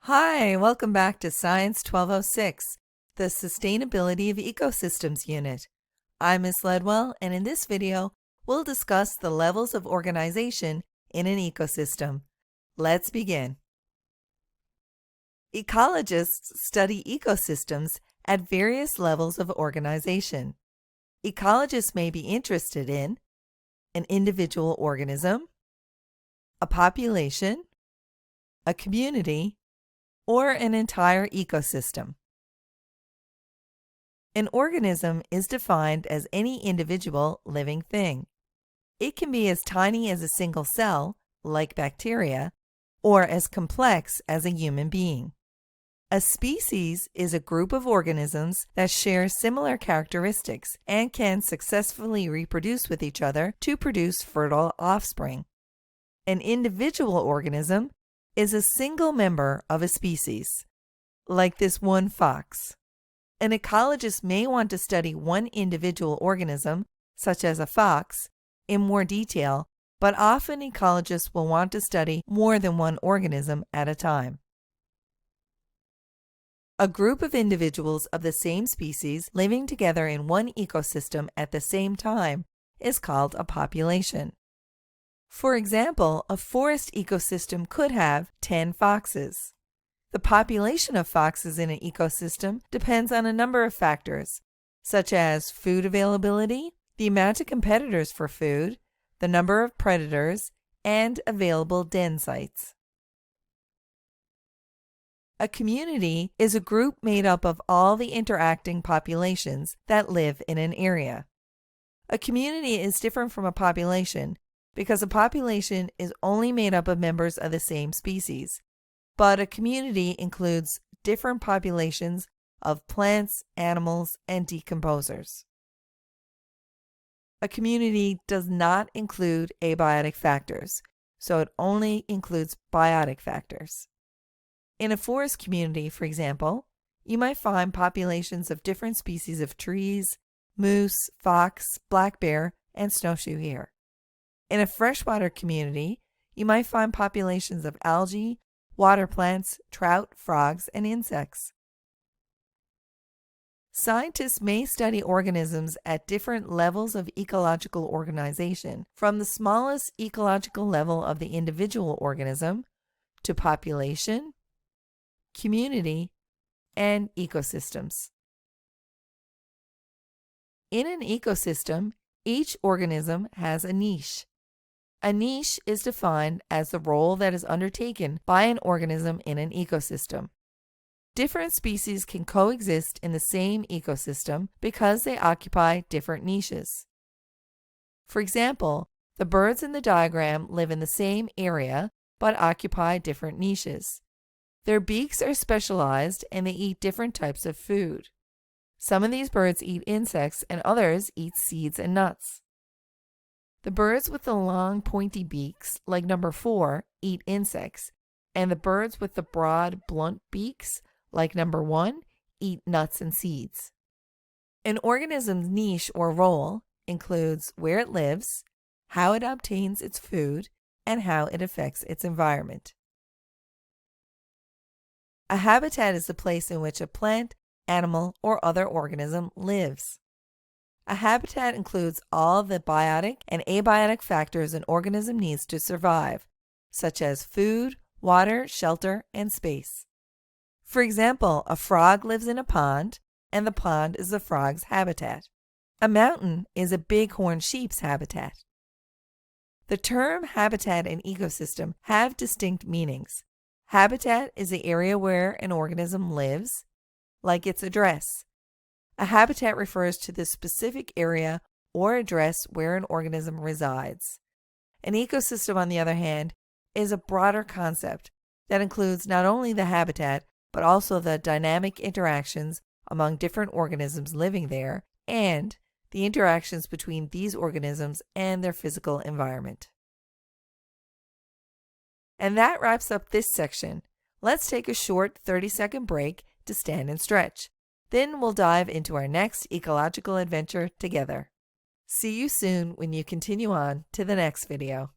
Hi, welcome back to Science 1206, the Sustainability of Ecosystems unit. I'm Ms. Ledwell, and in this video, we'll discuss the levels of organization in an ecosystem. Let's begin. Ecologists study ecosystems at various levels of organization. Ecologists may be interested in an individual organism, a population, a community, or an entire ecosystem. An organism is defined as any individual living thing. It can be as tiny as a single cell, like bacteria, or as complex as a human being. A species is a group of organisms that share similar characteristics and can successfully reproduce with each other to produce fertile offspring. An individual organism is a single member of a species, like this one fox. An ecologist may want to study one individual organism, such as a fox, in more detail, but often ecologists will want to study more than one organism at a time. A group of individuals of the same species living together in one ecosystem at the same time is called a population. For example, a forest ecosystem could have 10 foxes. The population of foxes in an ecosystem depends on a number of factors, such as food availability, the amount of competitors for food, the number of predators, and available den sites. A community is a group made up of all the interacting populations that live in an area. A community is different from a population because a population is only made up of members of the same species, but a community includes different populations of plants, animals, and decomposers. A community does not include abiotic factors, so it only includes biotic factors. In a forest community, for example, you might find populations of different species of trees, moose, fox, black bear, and snowshoe hare. In a freshwater community, you might find populations of algae, water plants, trout, frogs, and insects. Scientists may study organisms at different levels of ecological organization, from the smallest ecological level of the individual organism to population, community, and ecosystems. In an ecosystem, each organism has a niche. A niche is defined as the role that is undertaken by an organism in an ecosystem. Different species can coexist in the same ecosystem because they occupy different niches. For example, the birds in the diagram live in the same area but occupy different niches. Their beaks are specialized and they eat different types of food. Some of these birds eat insects and others eat seeds and nuts. The birds with the long pointy beaks, like number 4, eat insects, and the birds with the broad blunt beaks, like number 1, eat nuts and seeds. An organism's niche or role includes where it lives, how it obtains its food, and how it affects its environment. A habitat is the place in which a plant, animal, or other organism lives. A habitat includes all the biotic and abiotic factors an organism needs to survive, such as food, water, shelter, and space. For example, a frog lives in a pond, and the pond is the frog's habitat. A mountain is a bighorn sheep's habitat. The term habitat and ecosystem have distinct meanings. Habitat is the area where an organism lives, like its address. A habitat refers to the specific area or address where an organism resides. An ecosystem, on the other hand, is a broader concept that includes not only the habitat, but also the dynamic interactions among different organisms living there and the interactions between these organisms and their physical environment. And that wraps up this section. Let's take a short 30-second break to stand and stretch. Then we'll dive into our next ecological adventure together. See you soon when you continue on to the next video.